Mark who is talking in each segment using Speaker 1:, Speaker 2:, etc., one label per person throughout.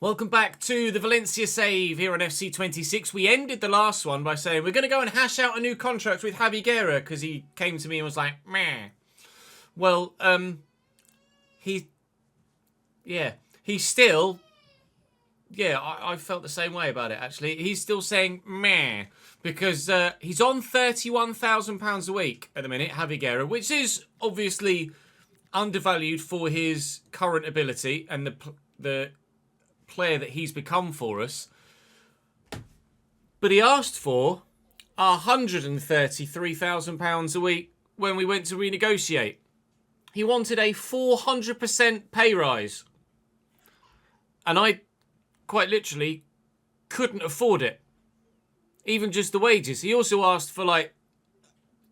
Speaker 1: Welcome back to the Valencia save here on FC26. We ended the last one by saying we're going to go and hash out a new contract with Guerra because he came to me and was like, meh. Well, he's still, I felt the same way about it, actually. He's still saying meh because he's on £31,000 a week at the minute, Guerra, which is obviously undervalued for his current ability and the player that he's become for us. But he asked for £133,000 a week when we went to renegotiate. He wanted a 400% pay rise. And I quite literally couldn't afford it. Even just the wages. He also asked for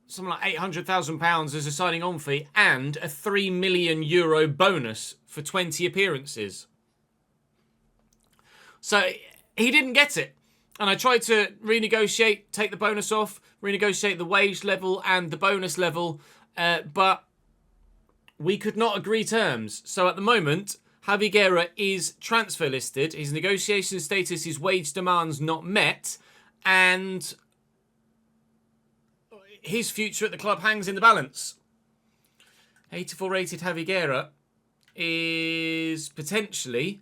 Speaker 1: something like £800,000 as a signing on fee and a €3 million bonus for 20 appearances. So he didn't get it. And I tried to renegotiate, take the bonus off, renegotiate the wage level and the bonus level, but we could not agree terms. So at the moment, Guerra is transfer listed. His negotiation status, his wage demands not met, and his future at the club hangs in the balance. 84 rated Guerra is potentially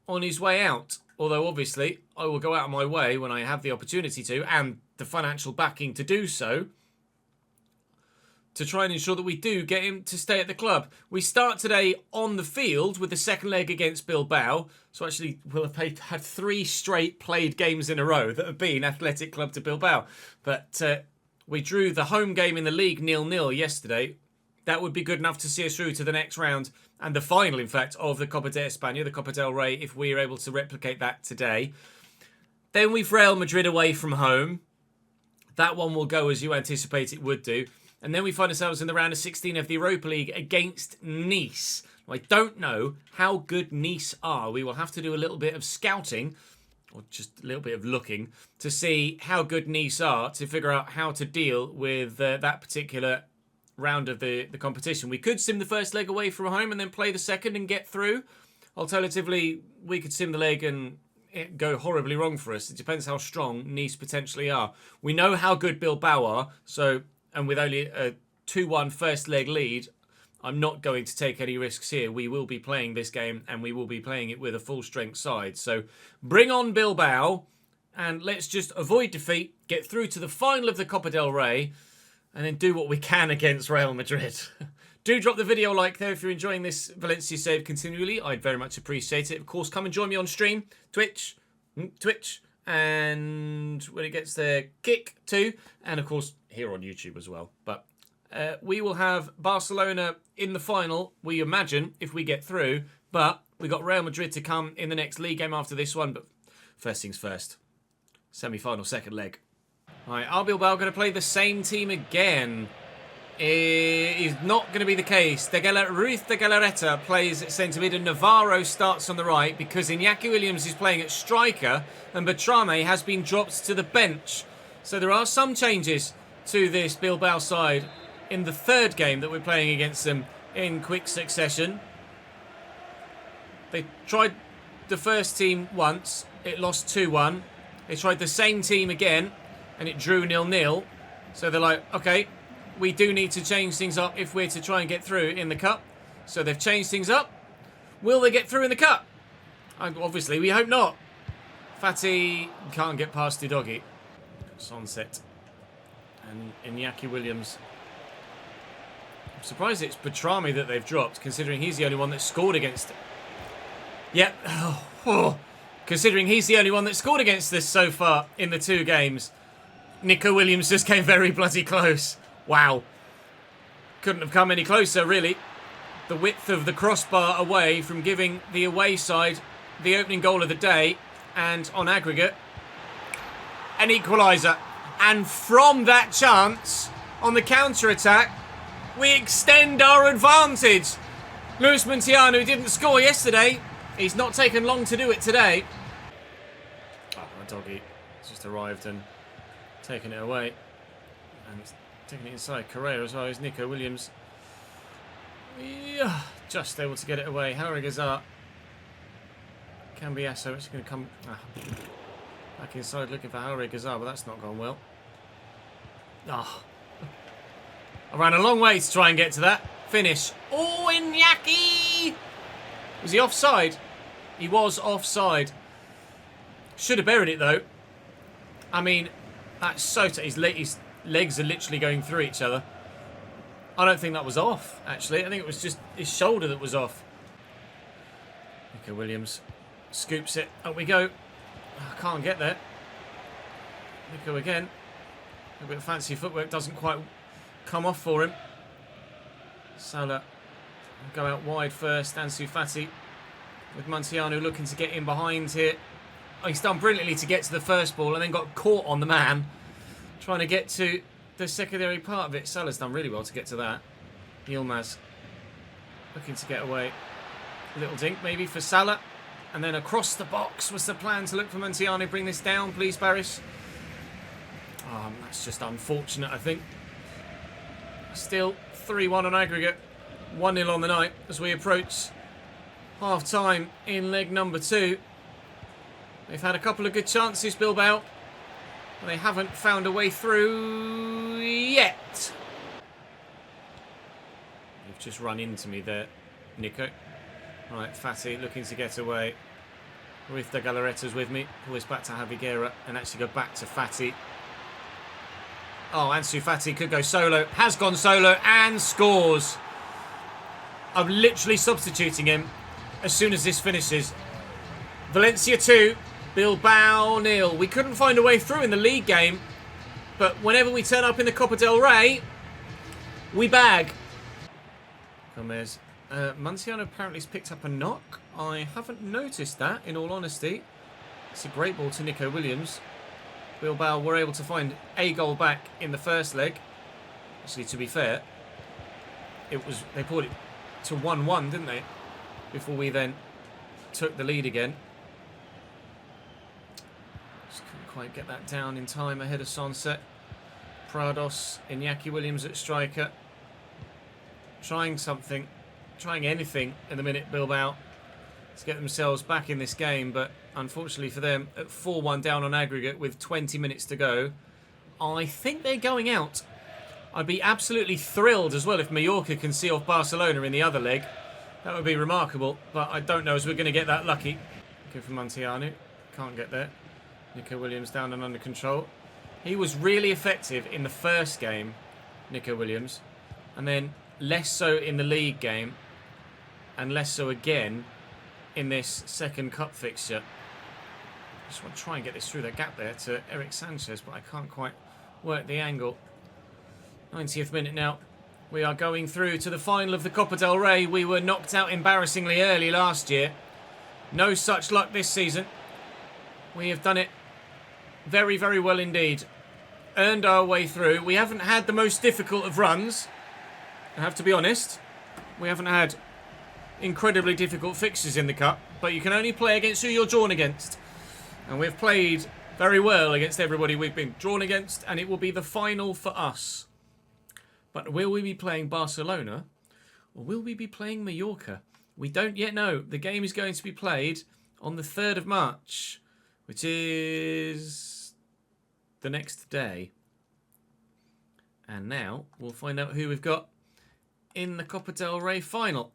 Speaker 1: on his way out. Although, obviously, I will go out of my way when I have the opportunity to, and the financial backing to do so, to try and ensure that we do get him to stay at the club. We start today on the field with the second leg against Bilbao. So actually, we'll have had 3 straight played games in a row that have been Athletic Club to Bilbao. But we drew the home game in the league 0-0 yesterday. That would be good enough to see us through to the next round and the final, in fact, of the Copa de Espanyol, the Copa del Rey, if we are able to replicate that today. Then we've Real Madrid away from home. That one will go as you anticipate it would do. And then we find ourselves in the round of 16 of the Europa League against Nice. I don't know how good Nice are. We will have to do a little bit of scouting, or just a little bit of looking, to see how good Nice are, to figure out how to deal with that particular round of the competition. We could sim the first leg away from home and then play the second and get through. Alternatively, we could sim the leg and it go horribly wrong for us. It depends how strong Nice potentially are. We know how good Bilbao are, and with only a 2-1 first leg lead, I'm not going to take any risks here. We will be playing this game and we will be playing it with a full strength side. So bring on Bilbao and let's just avoid defeat, get through to the final of the Copa del Rey, and then do what we can against Real Madrid. Do drop the video like though if you're enjoying this Valencia save continually. I'd very much appreciate it. Of course, come and join me on stream. Twitch, and when it gets there, Kick too. And of course, here on YouTube as well. But we will have Barcelona in the final, we imagine, if we get through. But we got Real Madrid to come in the next league game after this one. But first things first. Semi-final, second leg. Right, are Bilbao going to play the same team again? It is not going to be the case. Ruiz de Galarreta plays at centre mid and Navarro starts on the right because Iñaki Williams is playing at striker and Bertrame has been dropped to the bench. So there are some changes to this Bilbao side in the third game that we're playing against them in quick succession. They tried the first team once. It lost 2-1. They tried the same team again and it drew 0-0. So they're like, okay, we do need to change things up if we're to try and get through in the Cup. So they've changed things up. Will they get through in the Cup? Obviously, we hope not. Fatty can't get past Udogi. Sunset. And Iñaki Williams. I'm surprised it's Bertrame that they've dropped, considering he's the only one that scored against it. Yep. Considering he's the only one that scored against this so far in the 2 games. Nico Williams just came very bloody close. Wow. Couldn't have come any closer, really. The width of the crossbar away from giving the away side the opening goal of the day. And on aggregate, an equaliser. And from that chance, on the counter-attack, we extend our advantage. Luis Muntiano didn't score yesterday. He's not taken long to do it today. Oh, my doggy just arrived and taken it away. And it's taking it inside Correa as well as Nico Williams. Yeah, just able to get it away. Harry Gazar Cambiasso, it's going to come back inside looking for Harry Gazar, but that's not gone well. Oh. I ran a long way to try and get to that finish. Oh, Iñaki! Was he offside? He was offside. Should have buried it though. I mean, that's so... His legs are literally going through each other. I don't think that was off, actually. I think it was just his shoulder that was off. Nico Williams scoops it. Up we go. I can't get there. Nico again. A bit of fancy footwork doesn't quite come off for him. Salah go out wide first. Ansu Fati with Montiano looking to get in behind here. Oh, he's done brilliantly to get to the first ball and then got caught on the man trying to get to the secondary part of it. Salah's done really well to get to that. Yilmaz looking to get away. A little dink maybe for Salah. And then across the box was the plan to look for Montiano. Bring this down, please, Barris. That's just unfortunate, I think. Still 3-1 on aggregate. 1-0 on the night as we approach half-time in leg number 2. They've had a couple of good chances, Bilbao. But they haven't found a way through yet. You've just run into me there, Nico. Right, Fati looking to get away. Ruiz de Galarreta's with me. Always back to Javi Guerra and actually go back to Fati. Oh, Ansu Fati could go solo. Has gone solo and scores. I'm literally substituting him as soon as this finishes. Valencia 2, Bilbao 0. We couldn't find a way through in the league game, but whenever we turn up in the Copa del Rey, we bag. Gomez. Montiano apparently has picked up a knock. I haven't noticed that, in all honesty. It's a great ball to Nico Williams. Bilbao were able to find a goal back in the first leg. Actually, to be fair, they pulled it to 1-1, didn't they? Before we then took the lead again. Just couldn't quite get that down in time ahead of sunset. Prados, Iñaki Williams at striker. Trying something, trying anything in the minute, Bilbao, to get themselves back in this game, but unfortunately for them, at 4-1 down on aggregate with 20 minutes to go, I think they're going out. I'd be absolutely thrilled as well if Mallorca can see off Barcelona in the other leg. That would be remarkable, but I don't know as we're going to get that lucky. Good for Montiano. Can't get there. Nico Williams down and under control. He was really effective in the first game, Nico Williams, and then less so in the league game, and less so again in this second cup fixture. I just want to try and get this through that gap there to Eric Sanchez, but I can't quite work the angle. 90th minute now. We are going through to the final of the Copa del Rey. We were knocked out embarrassingly early last year. No such luck this season. We have done it very, very well indeed. Earned our way through. We haven't had the most difficult of runs, I have to be honest. We haven't had incredibly difficult fixtures in the Cup, but you can only play against who you're drawn against. And we've played very well against everybody we've been drawn against, and it will be the final for us. But will we be playing Barcelona, or will we be playing Mallorca? We don't yet know. The game is going to be played on the 3rd of March, which is the next day. And now we'll find out who we've got in the Copa del Rey final.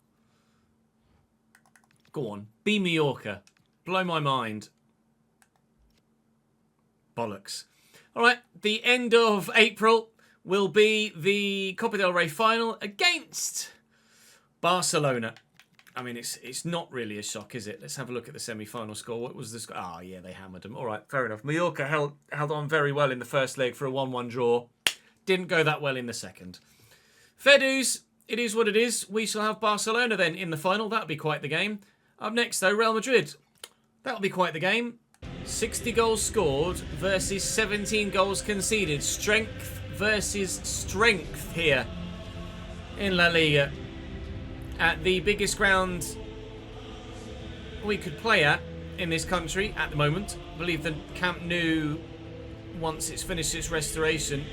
Speaker 1: Go on, be Mallorca. Blow my mind. Bollocks. All right, the end of April will be the Copa del Rey final against Barcelona. I mean, it's not really a shock, is it? Let's have a look at the semi-final score. What was the score? Oh, yeah, they hammered them. All right, fair enough. Mallorca held on very well in the first leg for a 1-1 draw. Didn't go that well in the second. Fair dues. It is what it is. We shall have Barcelona then in the final. That'll be quite the game. Up next, though, Real Madrid. That'll be quite the game. 60 goals scored versus 17 goals conceded. Strength versus strength here in La Liga. At the biggest ground we could play at in this country at the moment. I believe the Camp Nou, once it's finished its restoration,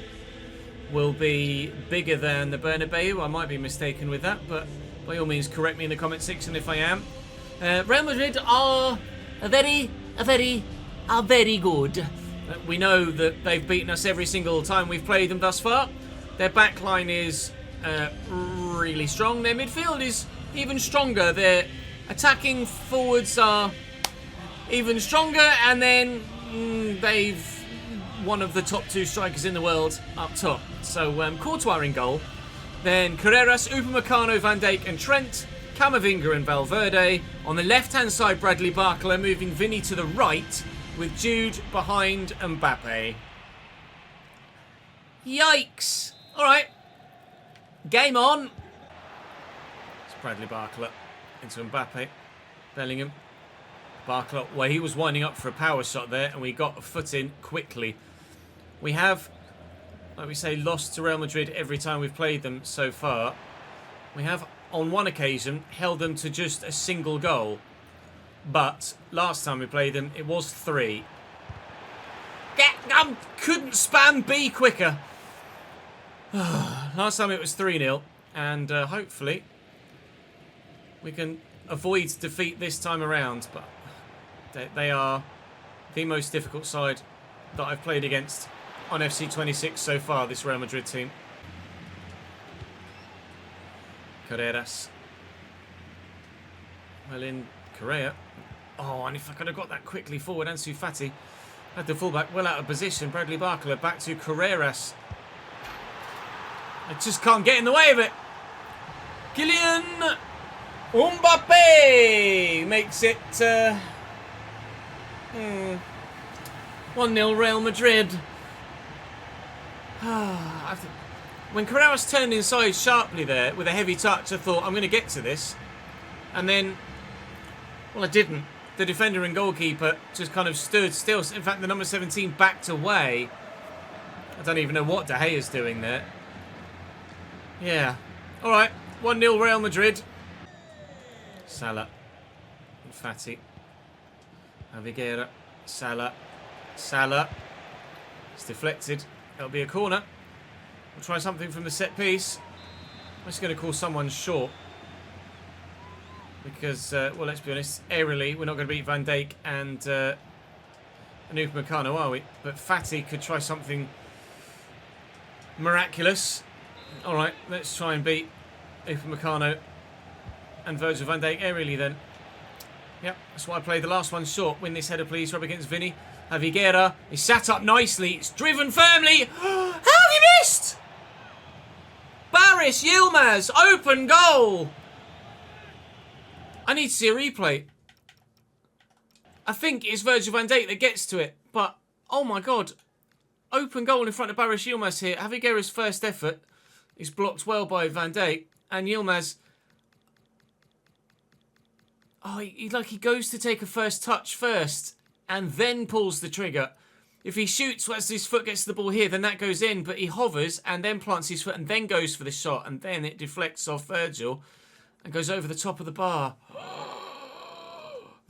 Speaker 1: will be bigger than the Bernabeu. I might be mistaken with that, but by all means correct me in the comment section if I am. Real Madrid are very good. We know that they've beaten us every single time we've played them thus far. Their backline is really strong. Their midfield is even stronger. Their attacking forwards are even stronger. And then they've one of the top 2 strikers in the world up top. So Courtois in goal. Then Carreras, Upamecano, Van Dijk and Trent. Camavinga and Valverde. On the left-hand side, Bradley Barcola, moving Vinny to the right with Jude behind Mbappe. Yikes. All right. Game on. It's Bradley Barcola into Mbappe. Bellingham. Barcola, well, he was winding up for a power shot there, and we got a foot in quickly. We have, like we say, lost to Real Madrid every time we've played them so far. We have, on one occasion, held them to just a single goal. But last time we played them, it was 3. Couldn't spam B quicker. Last time it was 3-0. And hopefully we can avoid defeat this time around. But they are the most difficult side that I've played against on FC26 so far, this Real Madrid team. Carreras. Well, in Correa. Oh, and if I could have got that quickly forward, Ansu Fati had the fullback well out of position. Bradley Barcola back to Carreras. I just can't get in the way of it. Kylian Mbappe makes it 1-0 Real Madrid. When Carreras turned inside sharply there with a heavy touch, I thought, I'm going to get to this. And then, well, I didn't. The defender and goalkeeper just kind of stood still. In fact, the number 17 backed away. I don't even know what De Gea's doing there. Yeah. All right. 1-0 Real Madrid. Salah. Fati. Guerra. Salah. Salah. It's deflected. It'll be a corner. We'll try something from the set piece. I'm just going to call someone short. Because, well, let's be honest, aerially, we're not going to beat Van Dijk and Upamecano, are we? But Fati could try something miraculous. All right, let's try and beat Upamecano and Virgil van Dijk aerially then. Yep, that's why I played the last one short. Win this header, please. Rub against Vinny. Guerra. He's sat up nicely. It's driven firmly. How have you missed? Baris Yilmaz. Open goal. I need to see a replay. I think it's Virgil van Dijk that gets to it. But, oh my God. Open goal in front of Baris Yilmaz here. Guerra's first effort is blocked well by Van Dijk. And Yilmaz... oh, he goes to take a first touch first. And then pulls the trigger. If he shoots as his foot gets to the ball here, then that goes in. But he hovers and then plants his foot and then goes for the shot. And then it deflects off Virgil and goes over the top of the bar.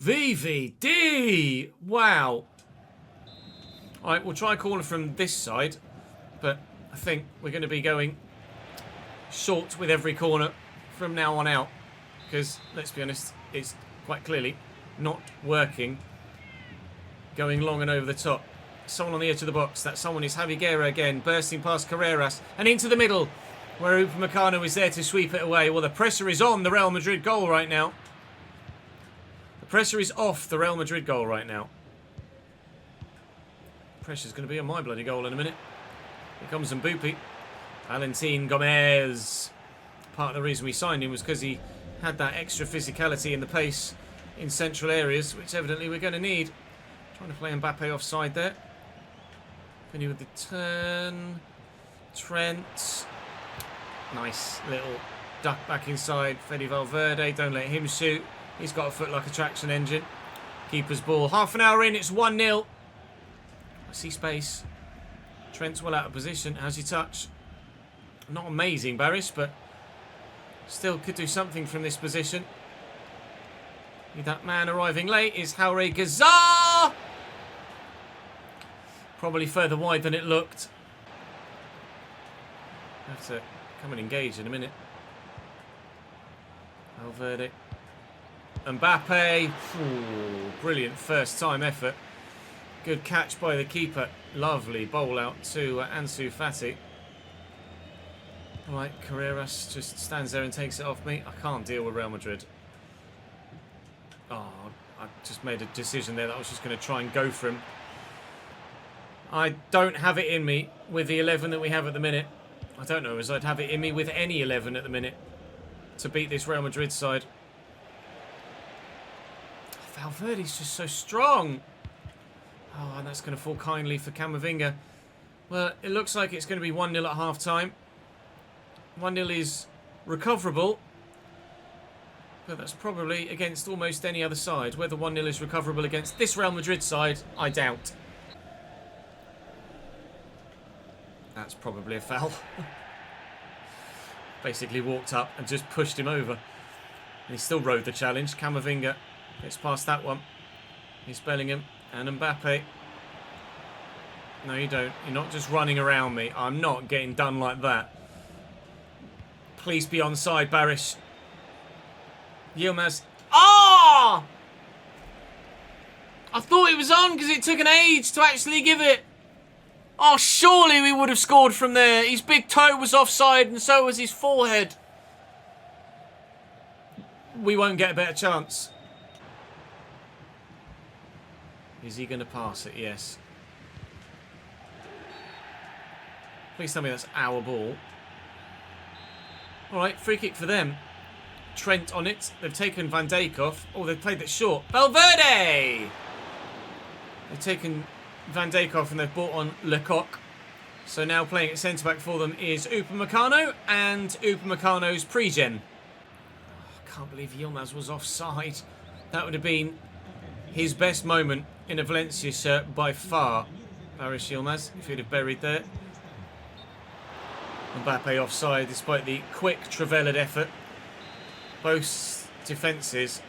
Speaker 1: VVD! Wow. All right, we'll try a corner from this side. But I think we're going to be going short with every corner from now on out. Because, let's be honest, it's quite clearly not working. Going long and over the top. Someone on the edge of the box. That someone is Guerra again. Bursting past Carreras. And into the middle. Where Upamecano is there to sweep it away. Well, the pressure is on the Real Madrid goal right now. The pressure is off the Real Madrid goal right now. Pressure's going to be on my bloody goal in a minute. Here comes Mbappe. Valentin Gomez. Part of the reason we signed him was because he had that extra physicality and the pace in central areas, which evidently we're going to need. Trying to play Mbappe offside there. Vinny with the turn. Trent. Nice little duck back inside. Fede Valverde. Don't let him shoot. He's got a foot like a traction engine. Keeper's ball. Half an hour in. It's 1-0. I see space. Trent's well out of position. How's he touch? Not amazing, Baris, but still could do something from this position. That man arriving late is Haure Gazar. Probably further wide than it looked. Have to come and engage in a minute. Valverde. Mbappe. Ooh, brilliant first-time effort. Good catch by the keeper. Lovely bowl out to Ansu Fati. All right, Carreras just stands there and takes it off me. I can't deal with Real Madrid. Oh, I just made a decision there that I was just going to try and go for him. I don't have it in me with the 11 that we have at the minute. I don't know as I'd have it in me with any 11 at the minute to beat this Real Madrid side. Valverde's just so strong. Oh, and that's going to fall kindly for Camavinga. Well, it looks like it's going to be 1-0 at half-time. 1-0 is recoverable. But that's probably against almost any other side. Whether 1-0 is recoverable against this Real Madrid side, I doubt. That's probably a foul. Basically walked up and just pushed him over. And he still rode the challenge. Camavinga gets past that one. He's Bellingham and Mbappe. No, you don't. You're not just running around me. I'm not getting done like that. Please be onside, Barish. Yilmaz. Ah! I thought it was on because it took an age to actually give it. Oh, surely we would have scored from there. His big toe was offside and so was his forehead. We won't get a better chance. Is he going to pass it? Yes. Please tell me that's our ball. All right, free kick for them. Trent on it. They've taken Van Dijk off. Oh, they've played it short. Valverde! They've taken Van Dijk off and they've brought on Lecoq. So now playing at centre-back for them is Upamecano and Upamecano's pre-gen. I can't believe Yilmaz was offside. That would have been his best moment in a Valencia shirt by far. Barish Yilmaz, if he'd have buried there. Mbappe offside despite the quick Trevelyan effort. Both defences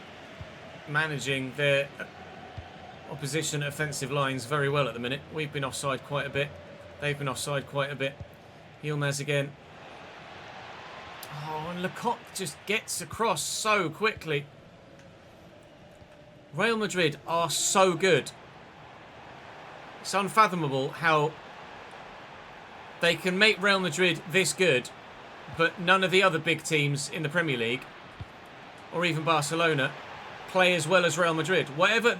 Speaker 1: managing their opposition offensive lines very well at the minute. We've been offside quite a bit. They've been offside quite a bit. Yilmaz again. Oh, and Lecoq just gets across so quickly. Real Madrid are so good. It's unfathomable how they can make Real Madrid this good, but none of the other big teams in the Premier League, or even Barcelona, play as well as Real Madrid. Whatever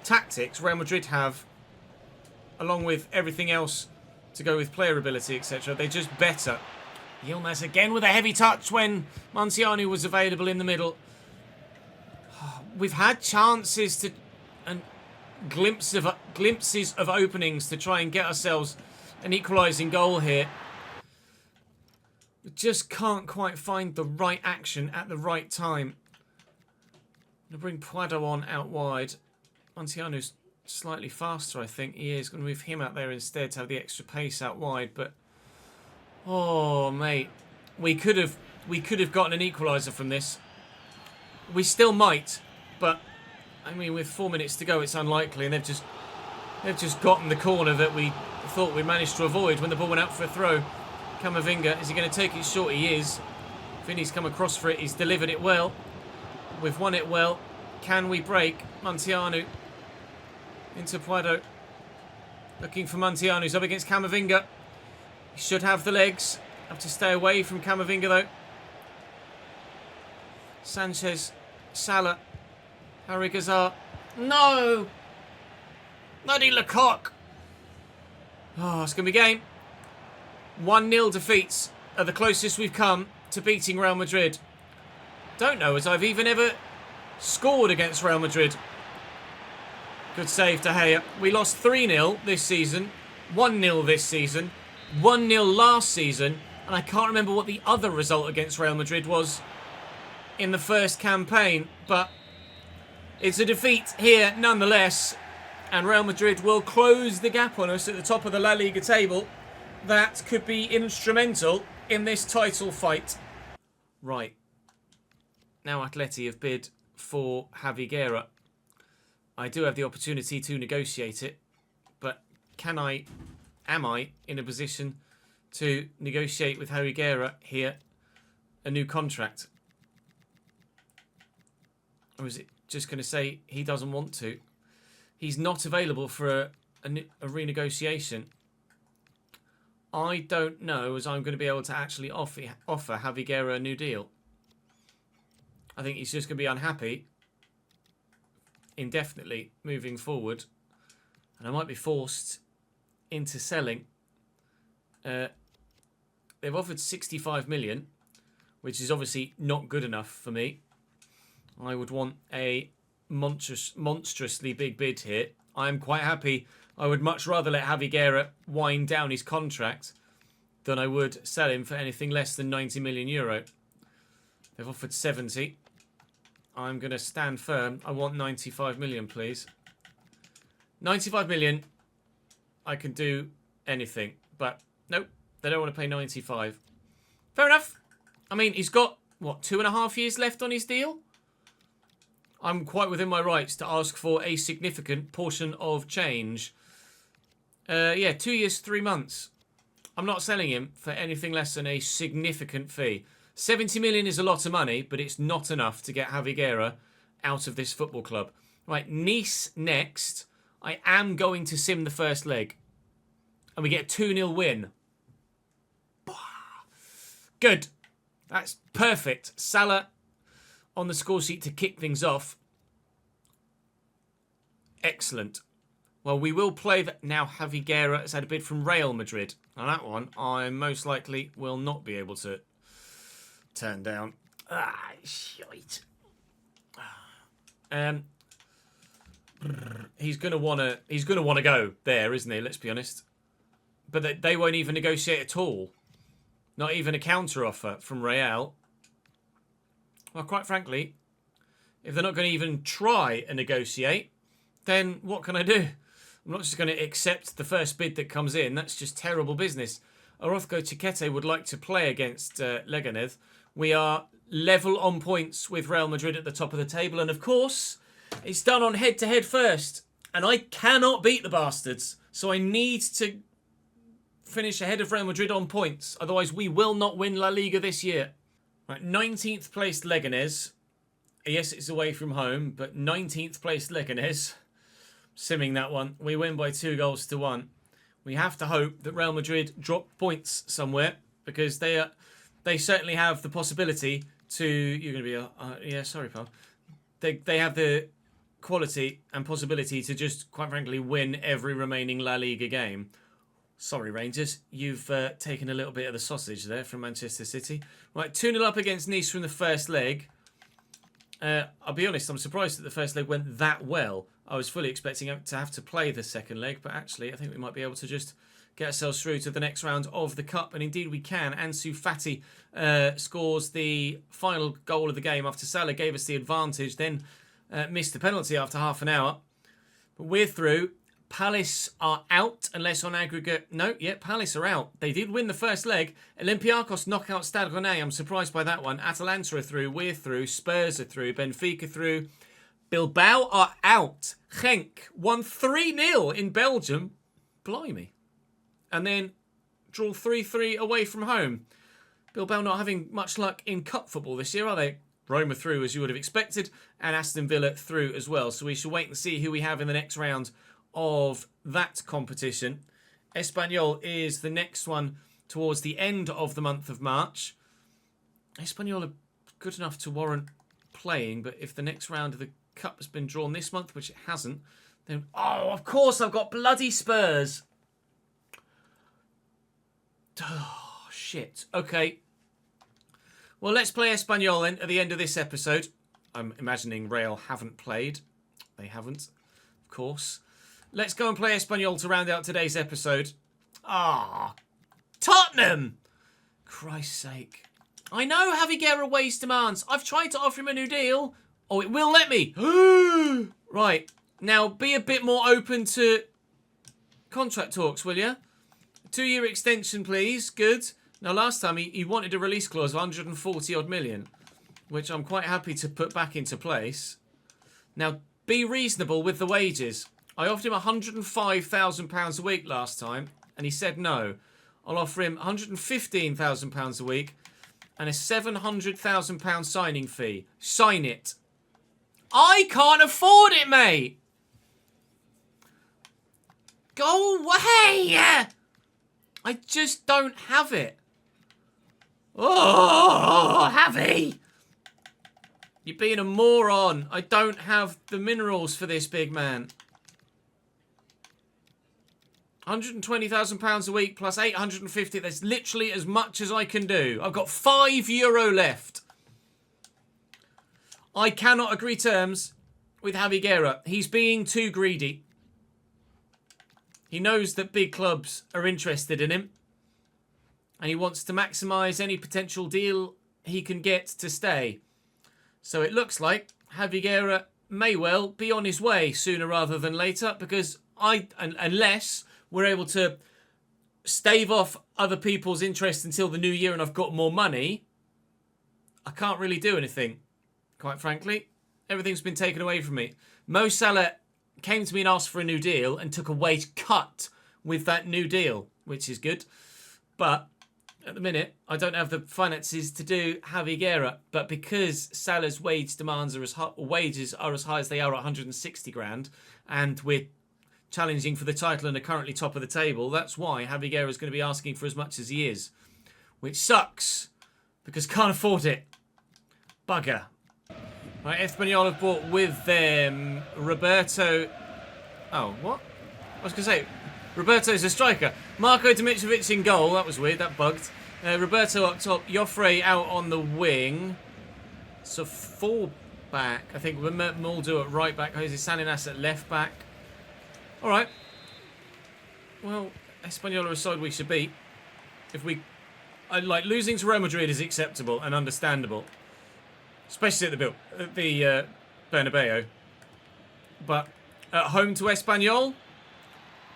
Speaker 1: tactics Real Madrid have, along with everything else to go with player ability, etc., they're just better. Yilmaz again with a heavy touch when Muntianu was available in the middle. We've had chances to and glimpses of openings to try and get ourselves an equalising goal here. We just can't quite find the right action at the right time. I'm going to bring Puado on out wide. Muntianu's slightly faster, I think. He is going to move him out there instead to have the extra pace out wide. But oh, mate, we could have gotten an equaliser from this. We still might, but I mean, with 4 minutes to go, it's unlikely, and they've just gotten the corner that we thought we managed to avoid when the ball went out for a throw. Camavinga, is he going to take it short? He is. Vinny's come across for it. He's delivered it well. We've won it well. Can we break? Muntianu into Puado. Looking for Muntianu. He's up against Camavinga. He should have the legs. Have to stay away from Camavinga though. Sanchez. Salah. Harry Gazar. No! Bloody Lecoq. Oh, it's going to be game. 1-0 defeats are the closest we've come to beating Real Madrid. Don't know as I've even ever scored against Real Madrid. Good save, De Gea. We lost 3-0 this season, 1-0 this season, 1-0 last season, and I can't remember what the other result against Real Madrid was in the first campaign, but it's a defeat here nonetheless, and Real Madrid will close the gap on us at the top of the La Liga table. That could be instrumental in this title fight. Right. Now Atleti have bid for Javi Guerra. I do have the opportunity to negotiate it, but am I in a position to negotiate with Javi Guerra here a new contract? Or is it just going to say he doesn't want to. He's not available for a renegotiation. I don't know as I'm going to be able to actually offer Javi Guerra a new deal. I think he's just going to be unhappy indefinitely moving forward. And I might be forced into selling. They've offered 65 million, which is obviously not good enough for me. I would want a monstrously big bid here. I'm quite happy. I would much rather let Javi Guerra wind down his contract than I would sell him for anything less than 90 million euro. They've offered 70. I'm going to stand firm. I want 95 million, please. 95 million, I can do anything. But, nope, they don't want to pay 95. Fair enough. I mean, he's got, what, 2.5 years left on his deal? I'm quite within my rights to ask for a significant portion of change. Yeah, 2 years, 3 months. I'm not selling him for anything less than a significant fee. 70 million is a lot of money, but it's not enough to get Javi Guerra out of this football club. Right, Nice next. I am going to sim the first leg. And we get a 2-0 win. Good. That's perfect. Salah on the score sheet to kick things off. Excellent. Well, we will play that now. Javi Guerra has had a bid from Real Madrid. And that one, I most likely will not be able to turn down. Ah, shite. He's gonna wanna go there, isn't he? Let's be honest. But they won't even negotiate at all. Not even a counter offer from Real. Well, quite frankly, if they're not going to even try and negotiate, then what can I do? I'm not just going to accept the first bid that comes in. That's just terrible business. Orozco Chiquete would like to play against Leganés. We are level on points with Real Madrid at the top of the table. And of course, it's done on head-to-head first. And I cannot beat the bastards. So I need to finish ahead of Real Madrid on points. Otherwise, we will not win La Liga this year. Right, 19th placed Leganés. Yes, it's away from home, but 19th placed Leganés. Simming that one. We win by 2-1. We have to hope that Real Madrid drop points somewhere because they certainly have the possibility to... You're going to be... yeah, sorry, pal. They have the quality and possibility to just, quite frankly, win every remaining La Liga game. Sorry, Rangers. You've taken a little bit of the sausage there from Manchester City. Right, 2-0 up against Nice from the first leg. I'll be honest, I'm surprised that the first leg went that well. I was fully expecting to have to play the second leg, but actually I think we might be able to just get ourselves through to the next round of the Cup, and indeed we can. Ansu Fati scores the final goal of the game after Salah gave us the advantage, then missed the penalty after half an hour. But we're through. Palace are out, unless on aggregate... No, yeah, Palace are out. They did win the first leg. Olympiacos knock out Stade Rennais. I'm surprised by that one. Atalanta are through. We're through. Spurs are through. Benfica through. Bilbao are out. Genk won 3-0 in Belgium. Blimey. And then draw 3-3 away from home. Bilbao not having much luck in cup football this year, are they? Roma through, as you would have expected. And Aston Villa through as well. So we shall wait and see who we have in the next round of that competition. Espanyol is the next one towards the end of the month of March. Espanyol are good enough to warrant playing, but if the next round of the Cup has been drawn this month, which it hasn't, then... Oh, of course, I've got bloody Spurs. Oh, shit. Okay. Well, let's play Espanyol then at the end of this episode. I'm imagining Real haven't played. They haven't, of course. Let's go and play Espanyol to round out today's episode. Ah, Tottenham! Christ's sake. I know Javi Guerra weighs demands. I've tried to offer him a new deal. Oh, it will let me. Right. Now, be a bit more open to contract talks, will you? 2-year extension, please. Good. Now, last time he wanted a release clause of 140 odd million, which I'm quite happy to put back into place. Now, be reasonable with the wages. I offered him £105,000 a week last time, and he said no. I'll offer him £115,000 a week and a £700,000 signing fee. Sign it. I can't afford it, mate. Go away. I just don't have it. Oh, Javi. You're being a moron. I don't have the minerals for this, big man. £120,000 a week plus 850. That's literally as much as I can do. I've got €5 left. I cannot agree terms with Javi Guerra. He's being too greedy. He knows that big clubs are interested in him. And he wants to maximise any potential deal he can get to stay. So it looks like Javi Guerra may well be on his way sooner rather than later. Because unless we're able to stave off other people's interest until the new year and I've got more money, I can't really do anything. Quite frankly, everything's been taken away from me. Mo Salah came to me and asked for a new deal and took a wage cut with that new deal, which is good. But at the minute, I don't have the finances to do Javi Guerra. But because Salah's wages are as high as they are at 160 grand, and we're challenging for the title and are currently top of the table, that's why Javi Guerra is going to be asking for as much as he is. Which sucks, because can't afford it. Bugger. Right, Espanyol have bought with them Roberto... Oh, what? I was going to say, Roberto's a striker. Marko Dimitrovic in goal. That was weird, that bugged. Roberto up top. Joffrey out on the wing. So full back. I think Mulder at right back. Jose Salinas at left back. All right. Well, Espanyol are a side we should beat. If we... like, losing to Real Madrid is acceptable and understandable. Especially at the Bernabeu. But at home to Espanyol,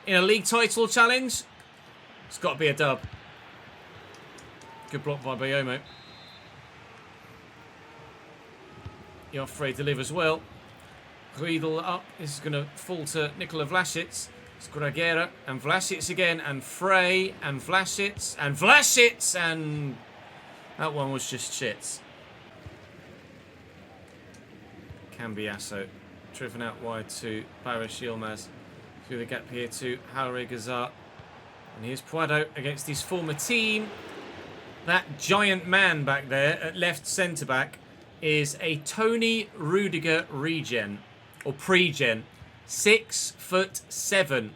Speaker 1: in a league title challenge, it's got to be a dub. Good block by Bayomo. Joffrey delivers well. Riedel up. This is going to fall to Nikola Vlasic. It's Guerra and Vlasic again, and Frey and Vlasic and Vlasic, and that one was just shit. Cambiasso driven out wide to Barish Yilmaz. Through the gap here to Haure Gazar. And here's Puado against his former team. That giant man back there at left centre-back is a Tony Rudiger regen. Or pre-gen. 6'7".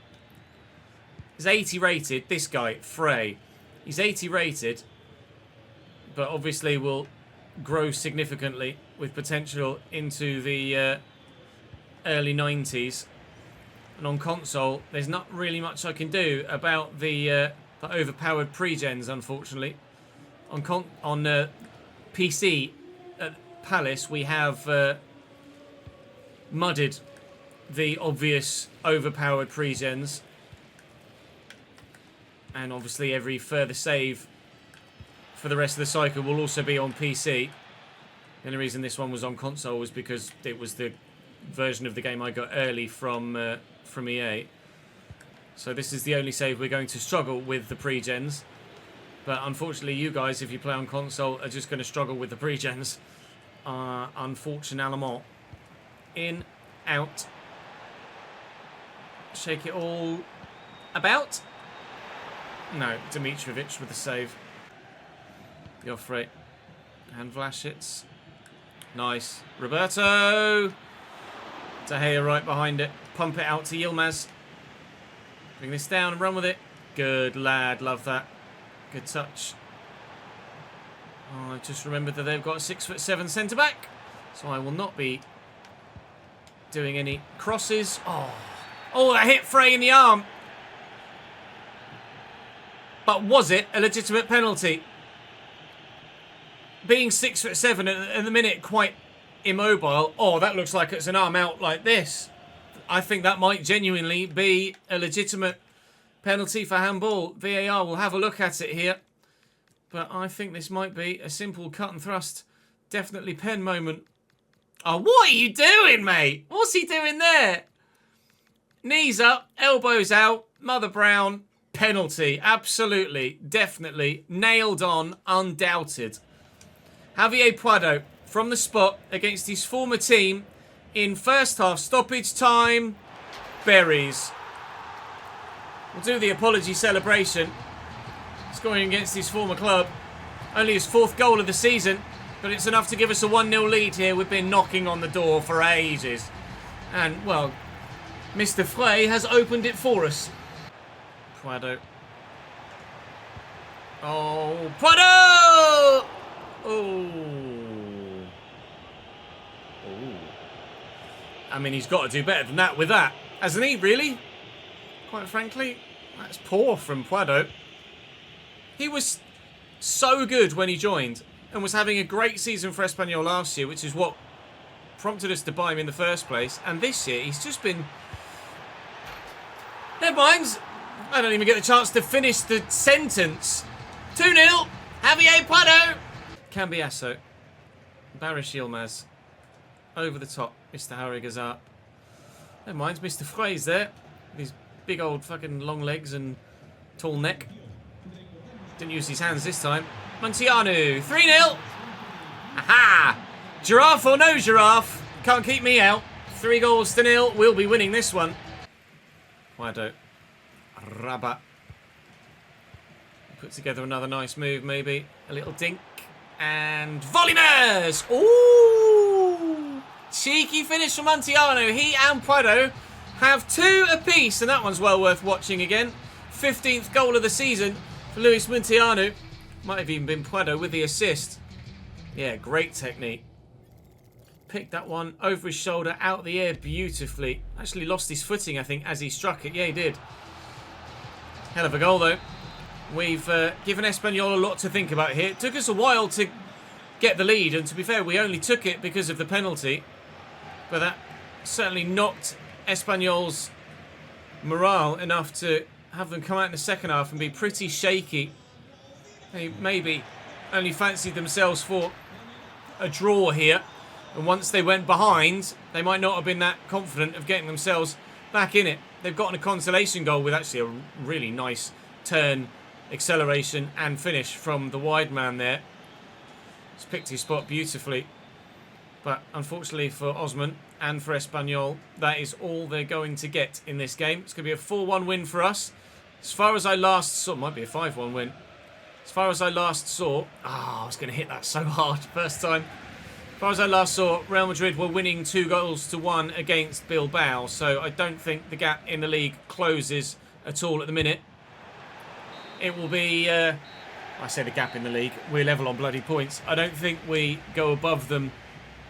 Speaker 1: He's 80 rated. This guy, Frey. He's 80 rated. But obviously will grow significantly with potential into the early 90s. And on console, there's not really much I can do about the overpowered pre-gens, unfortunately. On PC at Palace, we have mudded the obvious overpowered pre-gens. And obviously every further save for the rest of the cycle will also be on PC. The only reason this one was on console was because it was the version of the game I got early from EA. So this is the only save we're going to struggle with the pre-gens. But unfortunately you guys, if you play on console, are just going to struggle with the pre-gens. Unfortunately. In, out. Shake it all about. No, Dimitrovic with the save. Joffrey and Vlasic. Nice. Roberto! De Gea right behind it. Pump it out to Yilmaz. Bring this down and run with it. Good lad. Love that. Good touch. Oh, I just remembered that they've got a 6'7" centre-back. So I will not be doing any crosses. Oh, that hit Frey in the arm. But was it a legitimate penalty? Being 6'7" at the minute, quite immobile. Oh, that looks like it's an arm out like this. I think that might genuinely be a legitimate penalty for handball. VAR will have a look at it here. But I think this might be a simple cut and thrust. Definitely pen moment. Oh, what are you doing, mate? What's he doing there? Knees up, elbows out, Mother Brown, penalty. Absolutely, definitely, nailed on, undoubted. Javier Puado from the spot against his former team in first half stoppage time. Berries. We'll do the apology celebration. Scoring against his former club. Only his 4th goal of the season, but it's enough to give us a 1-0 lead here. We've been knocking on the door for ages. And, well, Mr. Frey has opened it for us. Prado. Oh, Prado! Oh. Oh. I mean, he's got to do better than that with that, hasn't he, really? Quite frankly, that's poor from Prado. He was so good when he joined and was having a great season for Espanyol last year, which is what prompted us to buy him in the first place. And this year, he's just been... Never mind. I don't even get the chance to finish the sentence. 2-0. Javier Prado. Cambiasso. Barish Yilmaz. Over the top. Mr. Harriger's up. Never mind. Mr. Frey's there. These big old fucking long legs and tall neck. Didn't use his hands this time. Montiano. 3-0. Aha! Giraffe or no giraffe. Can't keep me out. 3-0. We'll be winning this one. Prado. Rabat. Put together another nice move, maybe. A little dink. And volleymers! Ooh! Cheeky finish from Montiano. He and Prado have 2 apiece, and that one's well worth watching again. 15th goal of the season for Luis Montiano. Might have even been Prado with the assist. Yeah, great technique. Picked that one over his shoulder, out of the air beautifully. Actually lost his footing, I think, as he struck it. Yeah, he did. Hell of a goal, though. We've given Espanyol a lot to think about here. It took us a while to get the lead, and to be fair, we only took it because of the penalty. But that certainly knocked Espanyol's morale enough to have them come out in the second half and be pretty shaky. They maybe only fancied themselves for a draw here. And once they went behind, they might not have been that confident of getting themselves back in it. They've gotten a consolation goal with actually a really nice turn, acceleration and finish from the wide man there. He's picked his spot beautifully. But unfortunately for Osman and for Espanyol, that is all they're going to get in this game. It's going to be a 4-1 win for us. As far as I last saw, might be a 5-1 win. As far as I last saw, I was going to hit that so hard first time. As far as I last saw, Real Madrid were winning 2-1 against Bilbao. So I don't think the gap in the league closes at all at the minute. It will be, I say the gap in the league, we're level on bloody points. I don't think we go above them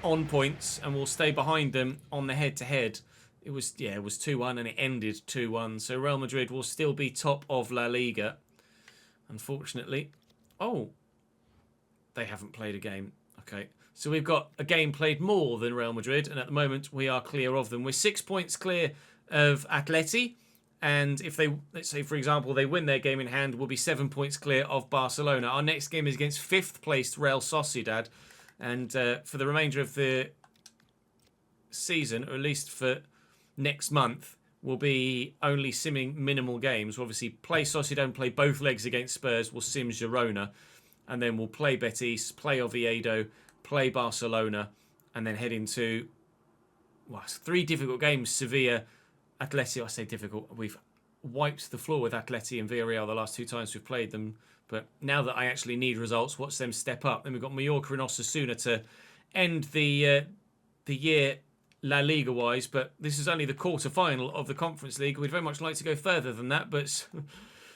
Speaker 1: on points, and we'll stay behind them on the head-to-head. It was 2-1 and it ended 2-1. So Real Madrid will still be top of La Liga, unfortunately. Oh, they haven't played a game. Okay, so we've got a game played more than Real Madrid, and at the moment we are clear of them. We're 6 points clear of Atleti, and if they, let's say for example, they win their game in hand, we'll be 7 points clear of Barcelona. Our next game is against 5th placed Real Sociedad, and for the remainder of the season, or at least for next month, we'll be only simming minimal games. We'll obviously play Sociedad and play both legs against Spurs. We'll sim Girona, and then we'll play Betis, play Oviedo, play Barcelona, and then head into 3 difficult games. Sevilla, Atleti. I say difficult. We've wiped the floor with Atleti and Villarreal the last 2 times we've played them. But now that I actually need results, watch them step up. Then we've got Mallorca and Osasuna to end the year La Liga-wise. But this is only the quarter-final of the Conference League. We'd very much like to go further than that, but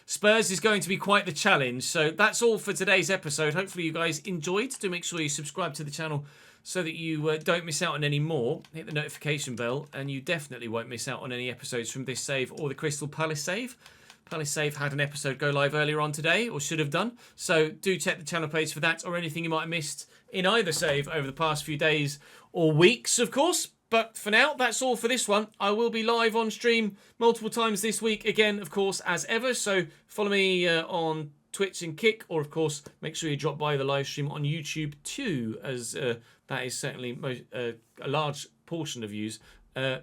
Speaker 1: Spurs is going to be quite the challenge. So that's all for today's episode. Hopefully you guys enjoyed. Do make sure you subscribe to the channel so that you don't miss out on any more. Hit the notification bell, and you definitely won't miss out on any episodes from this save or the Crystal Palace save. Palace Save had an episode go live earlier on today, or should have done. So do check the channel page for that, or anything you might have missed in either save over the past few days or weeks, of course. But for now, that's all for this one. I will be live on stream multiple times this week, again, of course, as ever. So follow me on Twitch and Kick, or, of course, make sure you drop by the live stream on YouTube too, as that is certainly a large portion of you's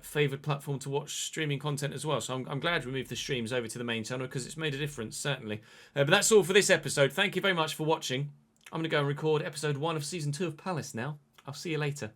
Speaker 1: favoured platform to watch streaming content as well. So I'm glad we moved the streams over to the main channel, because it's made a difference, certainly. But that's all for this episode. Thank you very much for watching. I'm going to go and record episode 1 of Season 2 of Palace now. I'll see you later.